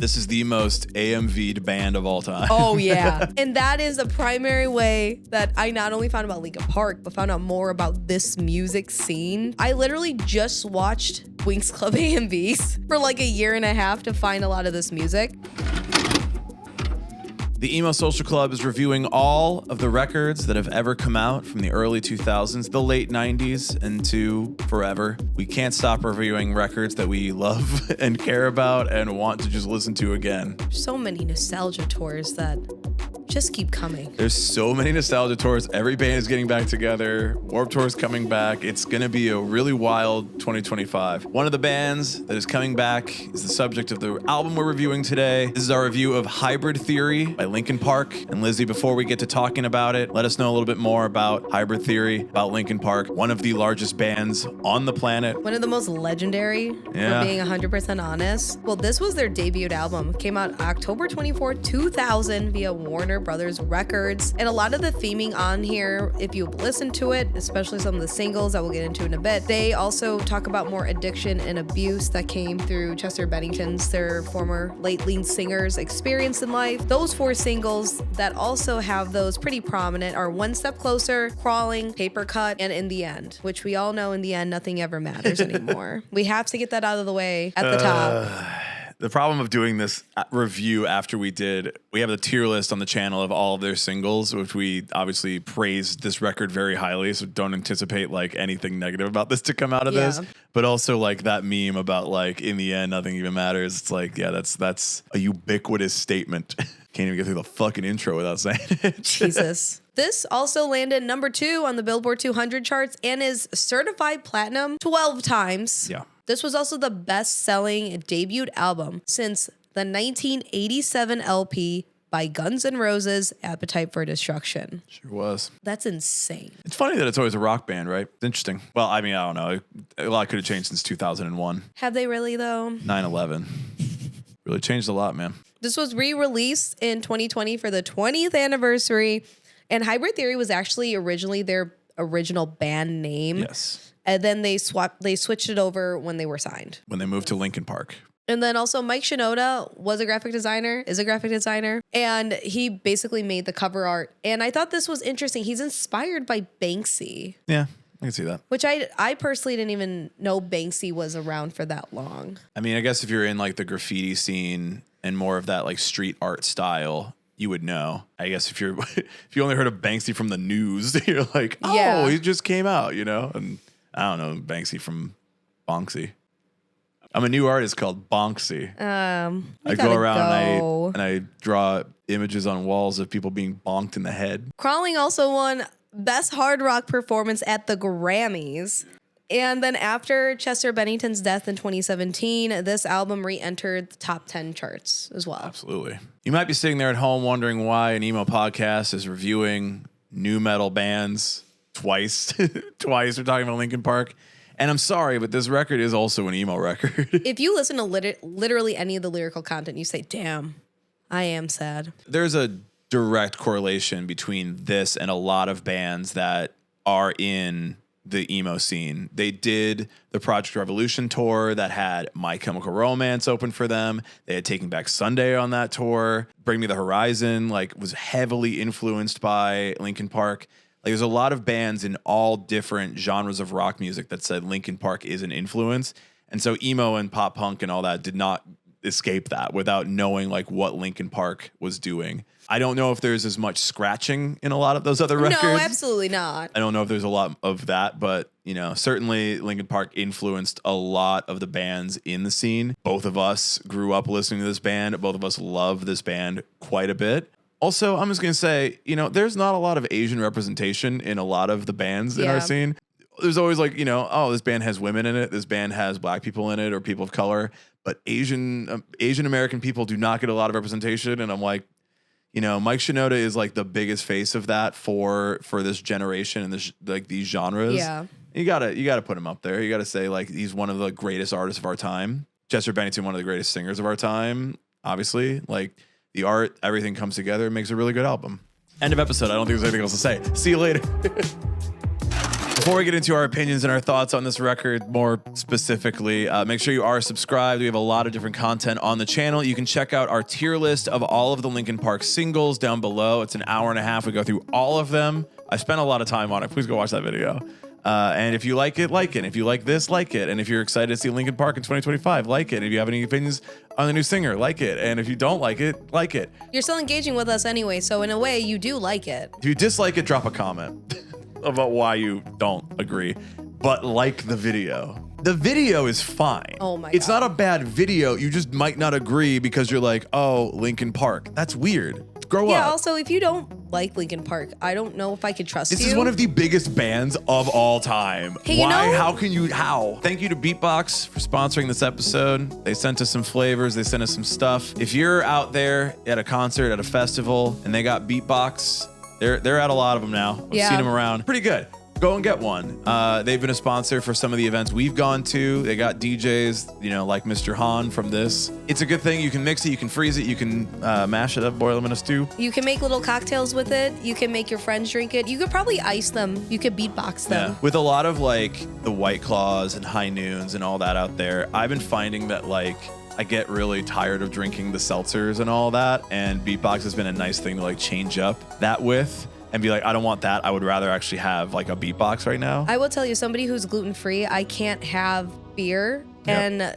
This is the most AMV'd band of all time. Oh, yeah. And that is the primary way that I not only found about Linkin Park, but found out more about this music scene. I literally just watched Winx Club AMVs for like a year and a half to find a lot of this music. The Emo Social Club is reviewing all of the records that have ever come out from the early 2000s, the late 90s, and to forever. We can't stop reviewing records that we love and care about and want to just listen to again. So many nostalgia tours that just keep coming. There's so many nostalgia tours. Every band is getting back together. Warped Tour is coming back. It's going to be a really wild 2025. One of the bands that is coming back is the subject of the album we're reviewing today. This is our review of Hybrid Theory by Linkin Park. And Lizzie, before we get to talking about it, let us know a little bit more about Hybrid Theory, about Linkin Park, one of the largest bands on the planet. One of the most legendary, for being 100% honest. Well, this was their debut album. It came out October 24, 2000 via Warner Brothers Records. And a lot of the theming on here, if you listen to it, especially some of the singles that we'll get into in a bit, they also talk about more addiction and abuse that came through Chester Bennington's, their former late lead singer's experience in life. Those four singles that also have those pretty prominent are One Step Closer, Crawling, Paper Cut, and In the End, which we all know in the end, nothing ever matters anymore. We have to get that out of the way at the top. The problem of doing this review after we have the tier list on the channel of all of their singles, which we obviously praised this record very highly. So don't anticipate like anything negative about this to come out of this. But also like that meme about like in the end, nothing even matters. It's like, yeah, that's a ubiquitous statement. Can't even get through the fucking intro without saying it. Jesus. This also landed number 2 on the Billboard 200 charts and is certified platinum 12 times. Yeah. This was also the best-selling debut album since the 1987 LP by Guns N' Roses, Appetite for Destruction. Sure was. That's insane. It's funny that it's always a rock band, right? It's interesting. Well, I mean, I don't know. A lot could have changed since 2001. Have they really, though? 9/11. Really changed a lot, man. This was re-released in 2020 for the 20th anniversary, and Hybrid Theory was actually originally their original band name. Yes. And then they switched it over when they were signed. When they moved to Linkin Park. And then also Mike Shinoda is a graphic designer, and he basically made the cover art. And I thought this was interesting. He's inspired by Banksy. Yeah, I can see that. Which I personally didn't even know Banksy was around for that long. I mean, I guess if you're in like the graffiti scene and more of that like street art style, you would know. I guess if you only heard of Banksy from the news, you're like, oh, yeah, he just came out, you know? And I don't know Banksy from Bonksy. I'm a new artist called Bonksy. I go around and I draw images on walls of people being bonked in the head. Crawling also won Best Hard Rock Performance at the Grammys. And then after Chester Bennington's death in 2017, this album re-entered the top 10 charts as well. Absolutely. You might be sitting there at home wondering why an emo podcast is reviewing new metal bands twice. We're talking about Linkin Park. And I'm sorry, but this record is also an emo record. If you listen to literally any of the lyrical content, you say, damn, I am sad. There's a direct correlation between this and a lot of bands that are in the emo scene. They did the Project Revolution tour that had My Chemical Romance open for them. They had Taking Back Sunday on that tour. Bring Me the Horizon was heavily influenced by Linkin Park. There's a lot of bands in all different genres of rock music that said Linkin Park is an influence. And so emo and pop punk and all that did not escape that without knowing what Linkin Park was doing. I don't know if there's as much scratching in a lot of those other records. No, absolutely not. I don't know if there's a lot of that, but certainly Linkin Park influenced a lot of the bands in the scene. Both of us grew up listening to this band. Both of us love this band quite a bit. Also, I'm just going to say, there's not a lot of Asian representation in a lot of the bands in our scene. There's always this band has women in it. This band has black people in it or people of color. But Asian American people do not get a lot of representation. And I'm like, Mike Shinoda is the biggest face of that for this generation and this these genres. Yeah. You gotta put him up there. You gotta say he's one of the greatest artists of our time. Chester Bennington, one of the greatest singers of our time, obviously. The art, everything comes together and makes a really good album. End of episode. I don't think there's anything else to say. See you later. Before we get into our opinions and our thoughts on this record more specifically, make sure you are subscribed. We have a lot of different content on the channel. You can check out our tier list of all of the Linkin Park singles down below. It's an hour and a half. We go through all of them. I spent a lot of time on it. Please go watch that video. And if you like it, like it. If you like this, like it. And if you're excited to see Linkin Park in 2025, like it. And if you have any opinions on the new singer, like it. And if you don't like it, like it. You're still engaging with us anyway, so in a way, you do like it. If you dislike it, drop a comment about why you don't agree. But like the video. The video is fine. Oh my God. It's not a bad video. You just might not agree because you're like, oh, Linkin Park. That's weird. Grow up. Yeah, also, if you don't like Linkin Park, I don't know if I could trust you. This is one of the biggest bands of all time. Hey, Why? How can you? How? Thank you to Beatbox for sponsoring this episode. They sent us some flavors. They sent us some stuff. If you're out there at a concert, at a festival, and they got Beatbox, they're at a lot of them now. I've seen them around. Pretty good. Go and get one. They've been a sponsor for some of the events we've gone to. They got DJs, like Mr. Han from this. It's a good thing. You can mix it, you can freeze it, you can mash it up, boil them in a stew. You can make little cocktails with it. You can make your friends drink it. You could probably ice them. You could beatbox them. Yeah. With a lot of the White Claws and High Noons and all that out there, I've been finding that I get really tired of drinking the seltzers and all that, and beatbox has been a nice thing to change up that with. And be like, I don't want that. I would rather actually have a beatbox right now. I will tell you, somebody who's gluten-free, I can't have beer. Yep. And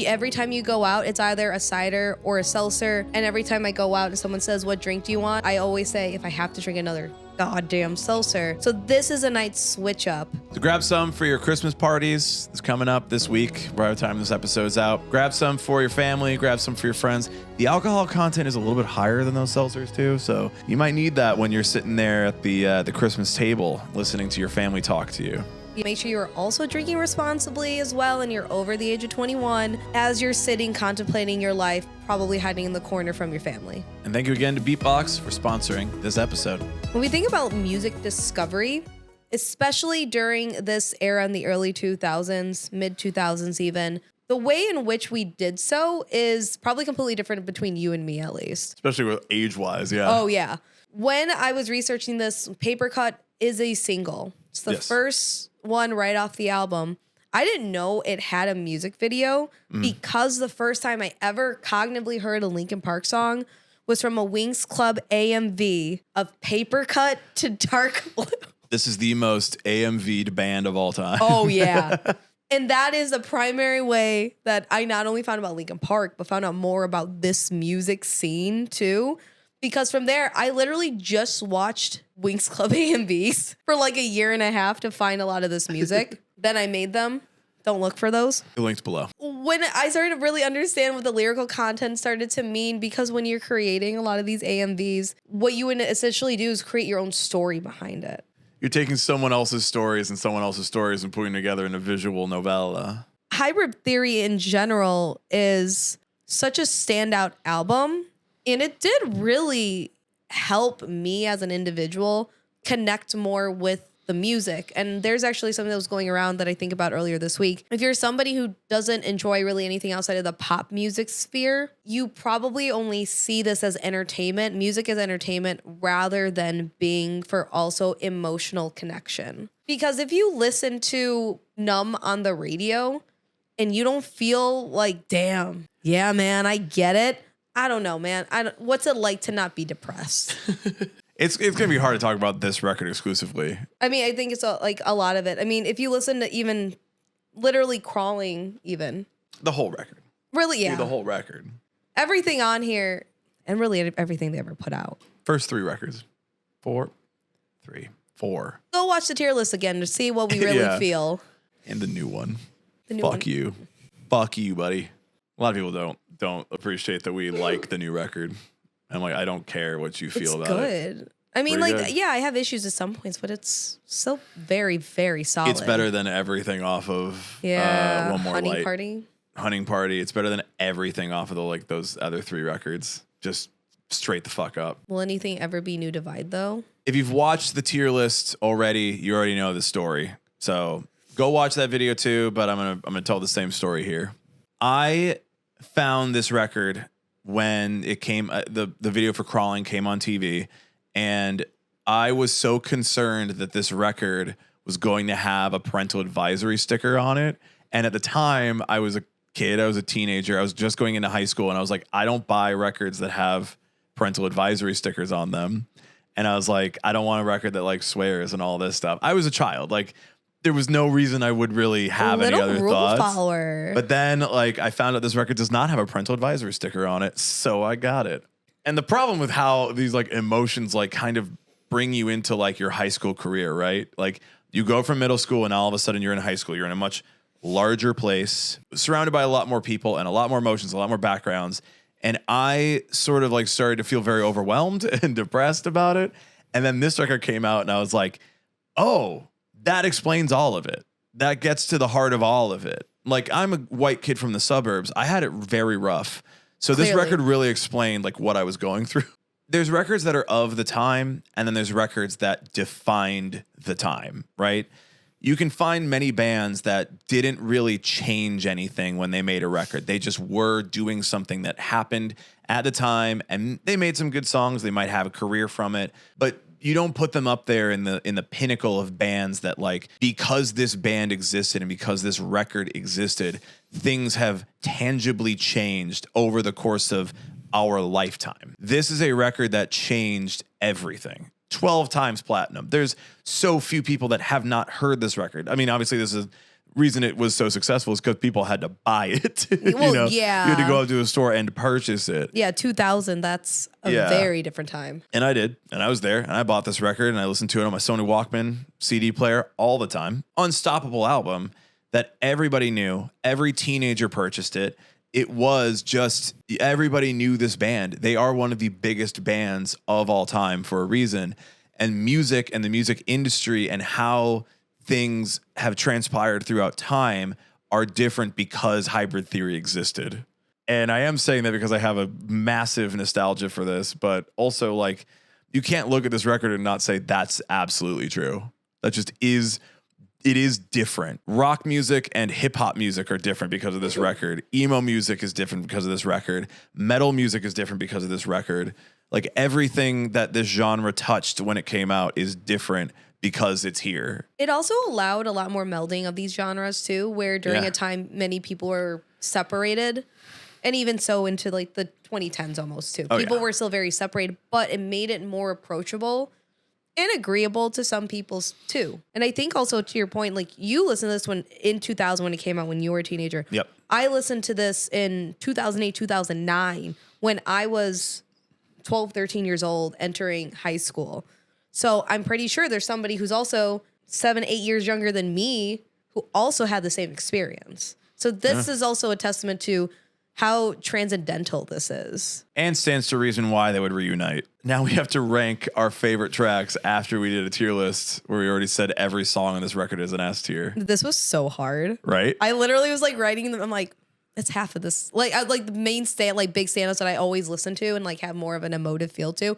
every time you go out, it's either a cider or a seltzer. And every time I go out and someone says, what drink do you want? I always say, if I have to drink another goddamn seltzer. So this is a nice switch up. So grab some for your Christmas parties. It's coming up this week by the time this episode's out. Grab some for your family. Grab some for your friends. The alcohol content is a little bit higher than those seltzers too, so you might need that when you're sitting there at the Christmas table listening to your family talk to you. Make sure you're also drinking responsibly as well, and you're over the age of 21 as you're sitting contemplating your life, probably hiding in the corner from your family. And thank you again to Beatbox for sponsoring this episode. When we think about music discovery, especially during this era in the early 2000s, mid 2000s even, the way in which we did so is probably completely different between you and me, at least. Especially with age-wise, yeah. Oh, yeah. When I was researching this, Paper Cut is a single. It's the first one right off the album. I didn't know it had a music video because the first time I ever cognitively heard a Linkin Park song was from a Wings Club AMV of Paper Cut to Dark Blue. This is the most AMV'd band of all time. Oh, yeah. And that is the primary way that I not only found about Linkin Park, but found out more about this music scene too. Because from there, I literally just watched Wings Club AMVs for a year and a half to find a lot of this music. Then I made them. Don't look for those. The link's below. When I started to really understand what the lyrical content started to mean, because when you're creating a lot of these AMVs, what you would essentially do is create your own story behind it. You're taking someone else's stories and putting together in a visual novella. Hybrid Theory in general is such a standout album. And it did really help me as an individual connect more with the music. And there's actually something that was going around that I think about earlier this week. If you're somebody who doesn't enjoy really anything outside of the pop music sphere, you probably only see this as entertainment, music as entertainment, rather than being for also emotional connection. Because if you listen to Numb on the radio and you don't feel like, damn, yeah, man, I get it. I don't know, man. What's it like to not be depressed? It's going to be hard to talk about this record exclusively. I mean, I think it's a lot of it. I mean, if you listen to even literally Crawling, even. The whole record. Really, yeah. The whole record. Everything on here, and really everything they ever put out. First 3 records. 4. Go watch the tier list again to see what we really feel. And the new one. Fuck you. Fuck you, buddy. A lot of people don't appreciate that we like the new record. I'm I don't care what you feel about it. It's good. I mean, yeah, I have issues at some points, but it's still very, very solid. It's better than everything off of One More Light. Hunting Party. It's better than everything off of those other 3 records. Just straight the fuck up. Will anything ever be New Divide, though? If you've watched the tier list already, you already know the story. So go watch that video too, but I'm gonna tell the same story here. I found this record when it came, the video for Crawling came on TV, and I was so concerned that this record was going to have a parental advisory sticker on it. And at the time, I was a kid, I was a teenager, I was just going into high school, and I was like, I don't buy records that have parental advisory stickers on them. And I was like, I don't want a record that like swears and all this stuff. I was a child. Like, there was no reason I would really have any other rule thoughts. Follower. But then like I found out this record does not have a parental advisory sticker on it. So I got it. And the problem with how these like emotions like kind of bring you into like your high school career, right? Like you go from middle school and all of a sudden you're in high school. You're in a much larger place, surrounded by a lot more people and a lot more emotions, a lot more backgrounds. And I sort of like started to feel very overwhelmed and depressed about it. And then this record came out and I was like, oh, that explains all of it. That gets to the heart of all of it. Like, I'm a white kid from the suburbs. I had it very rough. So this record really explained like what I was going through. There's records that are of the time, and then there's records that defined the time, right? You can find many bands that didn't really change anything when they made a record. They just were doing something that happened at the time, and they made some good songs. They might have a career from it, but you don't put them up there in the pinnacle of bands that like, because this band existed and because this record existed, things have tangibly changed over the course of our lifetime. This is a record that changed everything. 12 times platinum. There's so few people that have not heard this record. I mean, obviously, this is reason it was so successful is because people had to buy it. Well, you had to go out to a store and purchase it. Yeah, 2000. That's a very different time. And I did, and I was there, and I bought this record, and I listened to it on my Sony Walkman CD player all the time. Unstoppable album that everybody knew. Every teenager purchased it. It was just, everybody knew this band. They are one of the biggest bands of all time for a reason. And music and the music industry and how things have transpired throughout time are different because Hybrid Theory existed. And I am saying that because I have a massive nostalgia for this, but also like, you can't look at this record and not say that's absolutely true. That just is. It is different. Rock music and hip hop music are different because of this record. Emo music is different because of this record. Metal music is different because of this record. Like everything that this genre touched when it came out is different because it's here. It also allowed a lot more melding of these genres too, where during a time many people were separated. And even so into like the 2010s almost too. People were still very separated, but it made it more approachable and agreeable to some people too. And I think also to your point, like you listened to this when in 2000 when it came out when you were a teenager. Yep. I listened to this in 2008, 2009 when I was 12, 13 years old entering high school. So I'm pretty sure there's somebody who's also 7, 8 years younger than me who also had the same experience. So this is also a testament to how transcendental this is. And stands to reason why they would reunite. Now we have to rank our favorite tracks after we did a tier list where we already said every song on this record is an S tier. This was so hard. Right? I literally was like writing them. I'm like, it's half of this. Like I like the main big stand-ups that I always listen to and like have more of an emotive feel to. I'm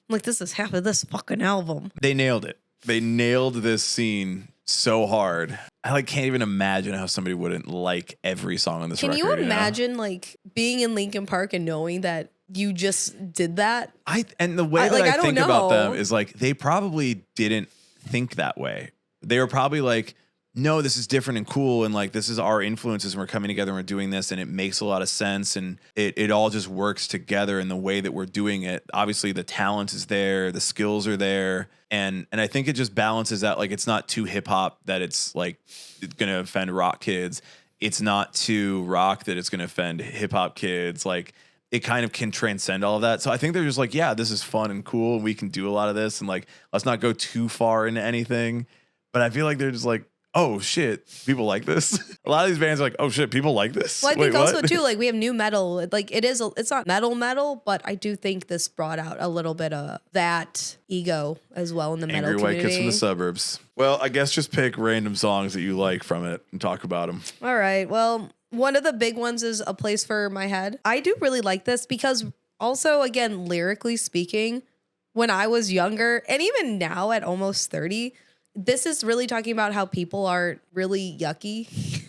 like, this is half of this fucking album. They nailed it. They nailed this scene so hard. I like can't even imagine how somebody wouldn't like every song on this record. Can you imagine like being in Linkin Park and knowing that you just did that? And the way that I think about them is like they probably didn't think that way. They were probably like, no, this is different and cool, and like this is our influences and we're coming together and we're doing this and it makes a lot of sense and it all just works together in the way that we're doing it. Obviously the talent is there, the skills are there, and I think it just balances out. Like it's not too hip hop that it's like it's gonna offend rock kids. It's not too rock that it's gonna offend hip hop kids. Like it kind of can transcend all of that. So I think they're just like, yeah, this is fun and cool and we can do a lot of this and like let's not go too far into anything. But I feel like they're just like, oh shit, people like this. A lot of these bands are like, oh shit, people like this. Well, I think also too, like we have new metal. Like it's not metal, but I do think this brought out a little bit of that ego as well in the metal community. Angry white kids from the suburbs. Well, I guess just pick random songs that you like from it and talk about them. All right. Well, one of the big ones is A Place for My Head. I do really like this because also, again, lyrically speaking, when I was younger and even now at almost 30, this is really talking about how people are really yucky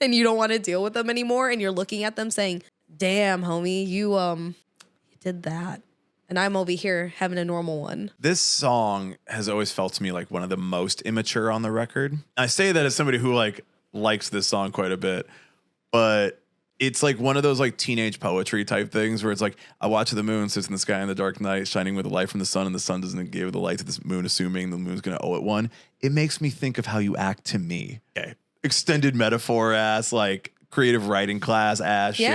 and you don't want to deal with them anymore. And you're looking at them saying, damn, homie, you did that. And I'm over here having a normal one. This song has always felt to me like one of the most immature on the record. I say that as somebody who like likes this song quite a bit, but it's like one of those like teenage poetry type things where it's like, I watch the moon sits in the sky in the dark night, shining with the light from the sun, and the sun doesn't give the light to this moon, assuming the moon's going to owe it one. It makes me think of how you act to me. Okay. Extended metaphor ass, like creative writing class ass shit.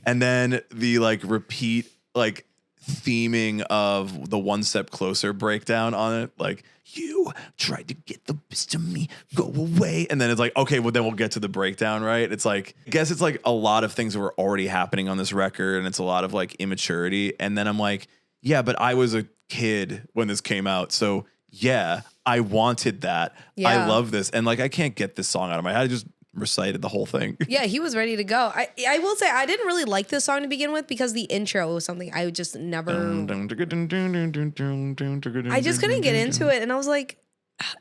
And then the like repeat, like theming of the One Step Closer breakdown on it. Like, you tried to get the best of me, go away. And then it's like, okay, well, then we'll get to the breakdown, right? It's like, I guess it's like a lot of things that were already happening on this record, and it's a lot of like immaturity. And then I'm like, yeah, but I was a kid when this came out. So yeah, I wanted that. Yeah. I love this. And like, I can't get this song out of my head. I just recited the whole thing. Yeah, he was ready to go. I will say I didn't really like this song to begin with because the intro was something I just never. I just couldn't get into it, and I was like,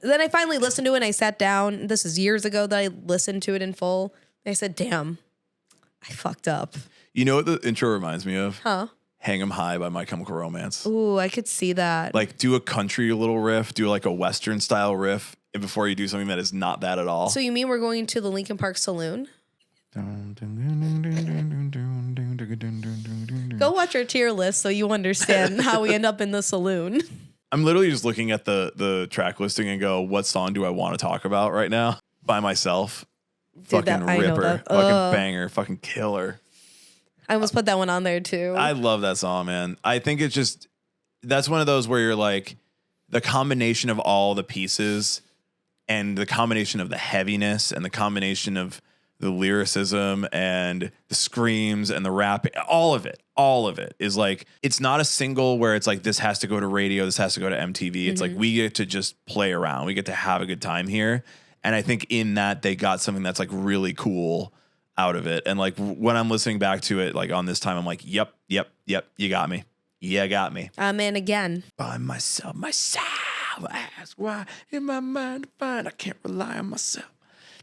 then I finally listened to it and I sat down. This is years ago that I listened to it in full. And I said, damn, I fucked up. You know what the intro reminds me of? Huh? Hang 'Em High by My Chemical Romance. Ooh, I could see that. Like, do a country little riff, do like a Western style riff before you do something that is not that at all. So you mean we're going to the Linkin Park Saloon? Go watch our tier list so you understand how we end up in the saloon. I'm literally just looking at the track listing and go, what song do I want to talk about right now? By myself. Dude, fucking ripper. Fucking banger. Fucking killer. I almost put that one on there too. I love that song, man. I think it's just, that's one of those where you're like, the combination of all the pieces and the combination of the heaviness and the combination of the lyricism and the screams and the rapping, all of it is like, it's not a single where it's like, this has to go to radio, this has to go to MTV. It's like, we get to just play around. We get to have a good time here. And I think in that they got something that's like really cool out of it. And like when I'm listening back to it, like on this time, I'm like, yep, you got me. You got me. I'm in again. By myself, I ask why in my mind to find I can't rely on myself.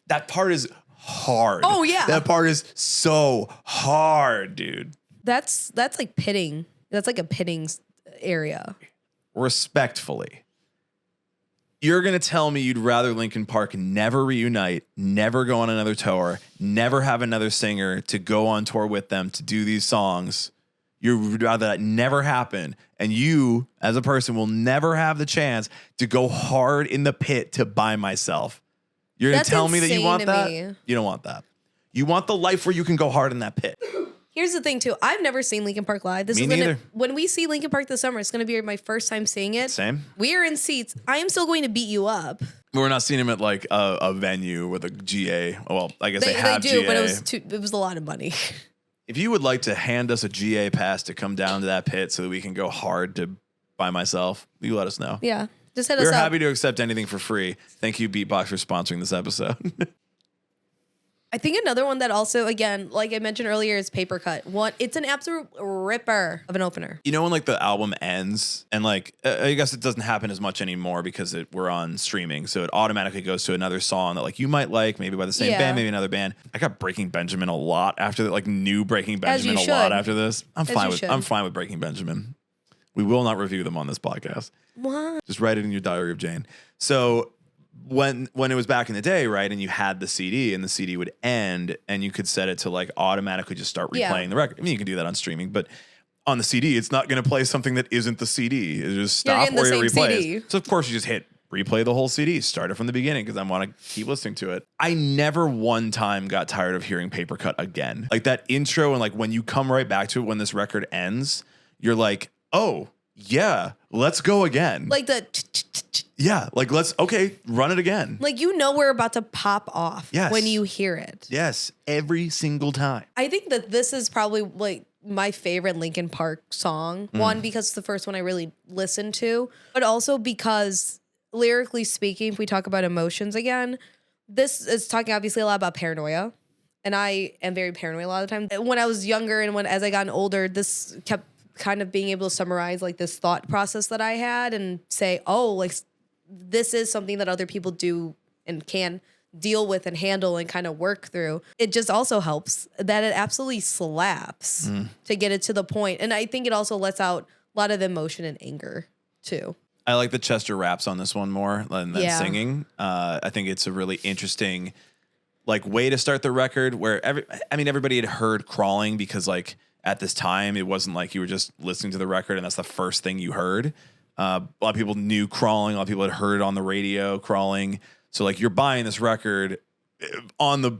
That part is hard. Oh yeah. That part is so hard, dude. That's like pitting. That's like a pitting area. Respectfully, you're going to tell me you'd rather Linkin Park never reunite, never go on another tour, never have another singer to go on tour with them to do these songs. You'd rather that never happen. And you, as a person, will never have the chance to go hard in the pit to By Myself. You're going to tell me that you want that? You don't want that. You want the life where you can go hard in that pit. Here's the thing, too. I've never seen Linkin Park live. Me neither. When we see Linkin Park this summer, it's going to be my first time seeing it. Same. We are in seats. I am still going to beat you up. We're not seeing him at like a venue with a GA. Well, I guess they have do, GA. But it was a lot of money. If you would like to hand us a GA pass to come down to that pit so that we can go hard to By Myself, you let us know. Yeah. Just hit us up. We're happy to accept anything for free. Thank you, Beatbox, for sponsoring this episode. I think another one that also, again, like I mentioned earlier, is Paper Cut. It's an absolute ripper of an opener. You know when like the album ends and like, I guess it doesn't happen as much anymore because we're on streaming. So it automatically goes to another song that like you might like, maybe by the same band, maybe another band. I got Breaking Benjamin a lot after that, like new Breaking Benjamin a lot after this. I'm fine with Breaking Benjamin. We will not review them on this podcast. What? Just write it in your diary of Jane. So when it was back in the day, right, and you had the CD and the CD would end and you could set it to like automatically just start replaying the record. I mean, you can do that on streaming, but on the CD, it's not going to play something that isn't the CD. It just stop where it replays. So of course you just hit replay the whole CD, start it from the beginning because I want to keep listening to it. I never one time got tired of hearing Paper Cut again. Like that intro and like when you come right back to it when this record ends, you're like, oh yeah, let's go again. Like the yeah, like run it again. Like we're about to pop off when you hear it. Yes, every single time. I think that this is probably like my favorite Linkin Park song. One, because it's the first one I really listened to, but also because lyrically speaking, if we talk about emotions again, this is talking obviously a lot about paranoia. And I am very paranoid a lot of the time. When I was younger and as I got older, this kept kind of being able to summarize like this thought process that I had and say, oh, like this is something that other people do and can deal with and handle and kind of work through. It just also helps that it absolutely slaps to get it to the point. And I think it also lets out A lot of emotion and anger too. I like the Chester raps on this one more than singing. I think it's a really interesting like way to start the record where everybody had heard Crawling because like at this time it wasn't like you were just listening to the record and that's the first thing you heard. A lot of people knew Crawling. A lot of people had heard it on the radio, Crawling. So like you're buying this record on the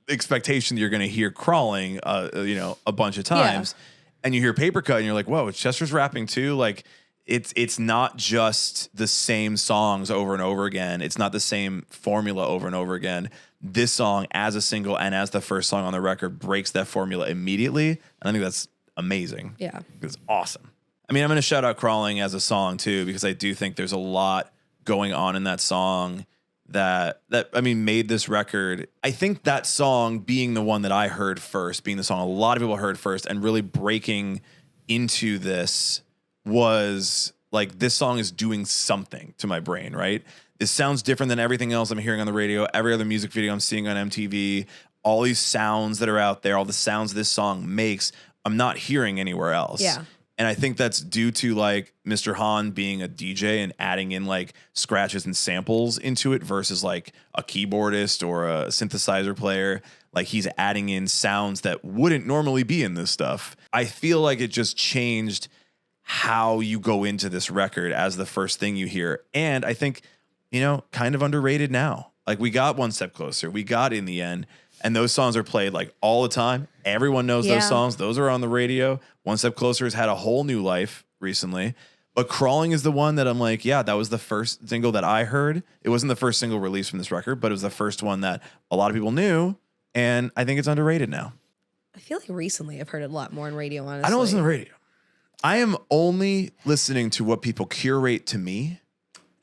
expectation that you're going to hear Crawling, a bunch of times, and you hear Paper Cut and you're like, whoa, Chester's rapping too. Like it's not just the same songs over and over again. It's not the same formula over and over again. This song as a single and as the first song on the record breaks that formula immediately. And I think that's amazing. Yeah. It's awesome. I mean, I'm going to shout out Crawling as a song too, because I do think there's a lot going on in that song that made this record. I think that song being the one that I heard first, being the song a lot of people heard first and really breaking into this was like, this song is doing something to my brain, right? This sounds different than everything else I'm hearing on the radio, every other music video I'm seeing on MTV, all these sounds that are out there, all the sounds this song makes, I'm not hearing anywhere else. Yeah. And I think that's due to like Mr. Hahn being a DJ and adding in like scratches and samples into it versus like a keyboardist or a synthesizer player. Like he's adding in sounds that wouldn't normally be in this stuff. I feel like it just changed how you go into this record as the first thing you hear. And I think, kind of underrated now. Like we got One Step Closer, we got In the End, and those songs are played like all the time. Everyone knows those songs. Those are on the radio. One Step Closer has had a whole new life recently. But Crawling is the one that I'm like, yeah, that was the first single that I heard. It wasn't the first single released from this record, but it was the first one that a lot of people knew. And I think it's underrated now. I feel like recently I've heard it a lot more on radio, honestly. I don't listen to radio. I am only listening to what people curate to me.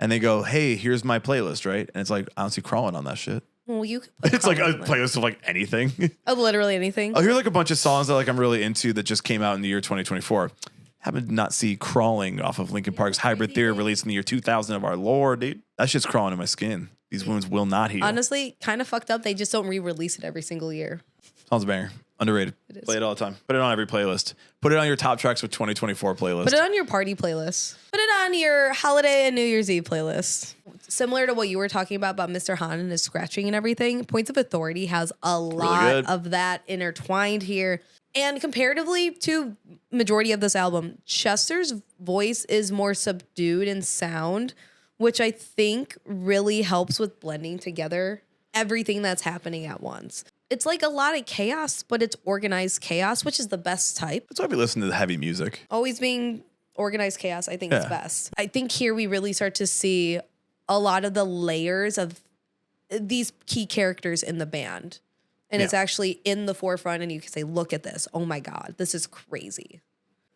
And they go, hey, here's my playlist, right? And it's like, I don't see Crawling on that shit. Well, you could put it's like a playlist of like anything. Of literally anything. I'll hear like a bunch of songs that like I'm really into that just came out in the year 2024. Happen to not see Crawling off of Linkin Park's Hybrid Theory released in the year 2000 of our Lord, dude. That shit's crawling in my skin. These wounds will not heal. Honestly, kind of fucked up. They just don't re-release it every single year. Sounds a banger. Underrated. It is. Play it all the time. Put it on every playlist. Put it on your top tracks with 2024 playlist. Put it on your party playlist. Put it on your holiday and New Year's Eve playlist. Similar to what you were talking about Mr. Hahn and his scratching and everything, Points of Authority has a lot of that intertwined here. And comparatively to majority of this album, Chester's voice is more subdued in sound, which I think really helps with blending together everything that's happening at once. It's like a lot of chaos, but it's organized chaos, which is the best type. That's why we listen to the heavy music. Always being organized chaos, I think is best. I think here we really start to see a lot of the layers of these key characters in the band. And it's actually in the forefront, and you can say, look at this. Oh my God, this is crazy.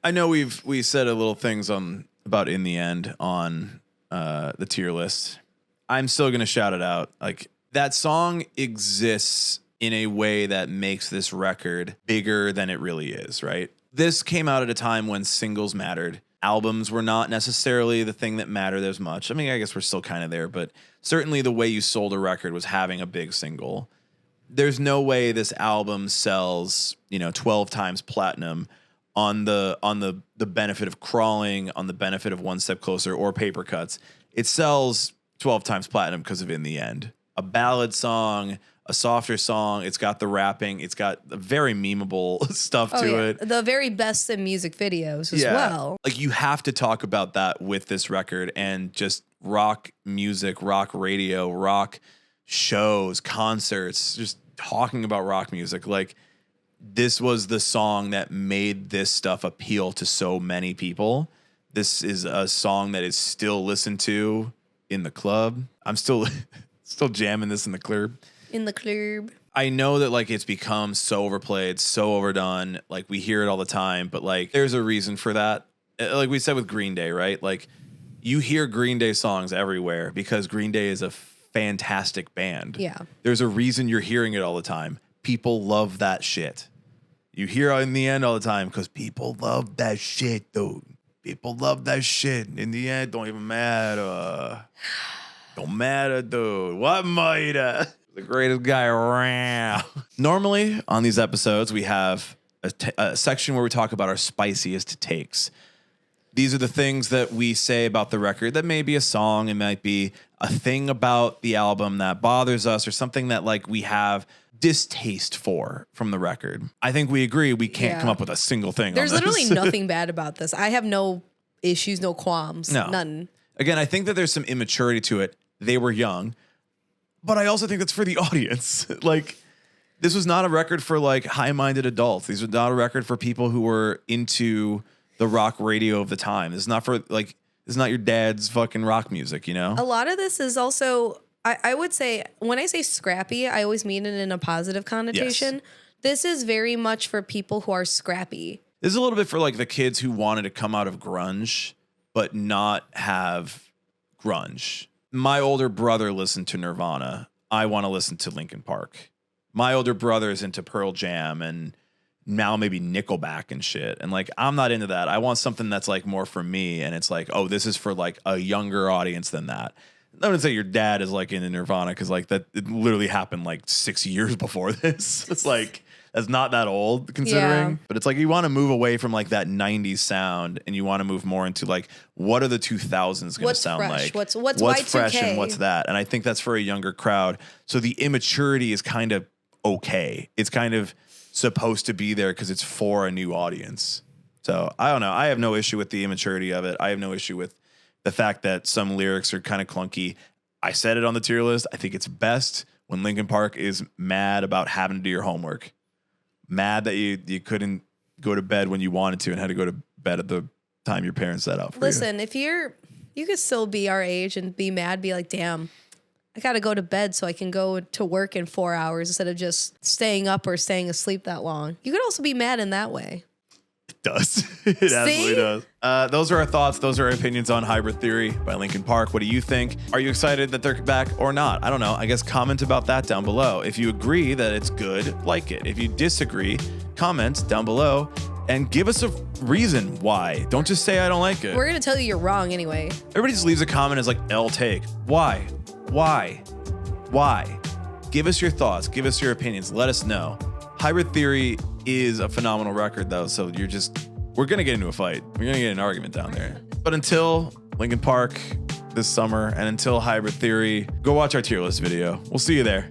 I know we said a little things about In the End on the tier list. I'm still going to shout it out. Like, that song exists in a way that makes this record bigger than it really is, right? This came out at a time when singles mattered. Albums were not necessarily the thing that mattered as much. I mean, I guess we're still kind of there, but certainly the way you sold a record was having a big single. There's no way this album sells, 12 times platinum on the benefit of Crawling, on the benefit of One Step Closer or Paper Cuts. It sells 12 times platinum because of In the End. A ballad song, a softer song. It's got the rapping. It's got very memeable stuff to it. The very best in music videos as well. Like, you have to talk about that with this record, and just rock music, rock radio, rock shows, concerts, just talking about rock music. Like, this was the song that made this stuff appeal to so many people. This is a song that is still listened to in the club. I'm still jamming this in the club. In the club. I know that like it's become so overplayed, so overdone. Like, we hear it all the time, but like there's a reason for that. Like we said with Green Day, right? Like, you hear Green Day songs everywhere because Green Day is a fantastic band. Yeah. There's a reason you're hearing it all the time. People love that shit. You hear In the End all the time because people love that shit, dude. People love that shit. In the end, don't even matter. Don't matter, dude. What matter? The greatest guy around. Normally, on these episodes, we have a section where we talk about our spiciest takes. These are the things that we say about the record. That may be a song. It might be a thing about the album that bothers us or something that like we have distaste for from the record. I think we agree we can't come up with a single thing. There's on this. literally nothing bad about this. I have no issues, no qualms, none. Again, I think that there's some immaturity to it. They were young, but I also think that's for the audience. Like, this was not a record for like high-minded adults. These were not a record for people who were into the rock radio of the time. This is not for like, this is not your dad's fucking rock music, you know? A lot of this is also, I would say, when I say scrappy, I always mean it in a positive connotation. Yes. This is very much for people who are scrappy. This is a little bit for like the kids who wanted to come out of grunge, but not have grunge. My older brother listened to Nirvana. I want to listen to Linkin Park. My older brother is into Pearl Jam and now maybe Nickelback and shit. And like, I'm not into that. I want something that's like more for me. And it's like, oh, this is for like a younger audience than that. I wouldn't say your dad is like into Nirvana because like that it literally happened like 6 years before this. It's like, that's not that old considering. Yeah. But it's like you want to move away from like that 90s sound and you want to move more into like, what are the 2000s going to sound fresh? like? What's Y2K? Fresh and what's that? And I think that's for a younger crowd. So the immaturity is kind of okay. It's kind of supposed to be there because it's for a new audience. So I don't know. I have no issue with the immaturity of it. I have no issue with the fact that some lyrics are kind of clunky. I said it on the tier list. I think it's best when Linkin Park is mad about having to do your homework. Mad that you couldn't go to bed when you wanted to and had to go to bed at the time your parents set out for you. Listen, if you could still be our age and be mad, be like, damn, I got to go to bed so I can go to work in 4 hours instead of just staying up or staying asleep that long. You could also be mad in that way. It does. It absolutely does. Those are our thoughts. Those are our opinions on Hybrid Theory by Linkin Park. What do you think? Are you excited that they're back or not? I don't know. I guess comment about that down below. If you agree that it's good, like it. If you disagree, comment down below and give us a reason why. Don't just say I don't like it. We're going to tell you you're wrong anyway. Everybody just leaves a comment as like L take. Why? Give us your thoughts. Give us your opinions. Let us know. Hybrid Theory is a phenomenal record, though, so we're going to get into a fight. We're going to get an argument down there. But until Linkin Park this summer and until Hybrid Theory, go watch our tier list video. We'll see you there.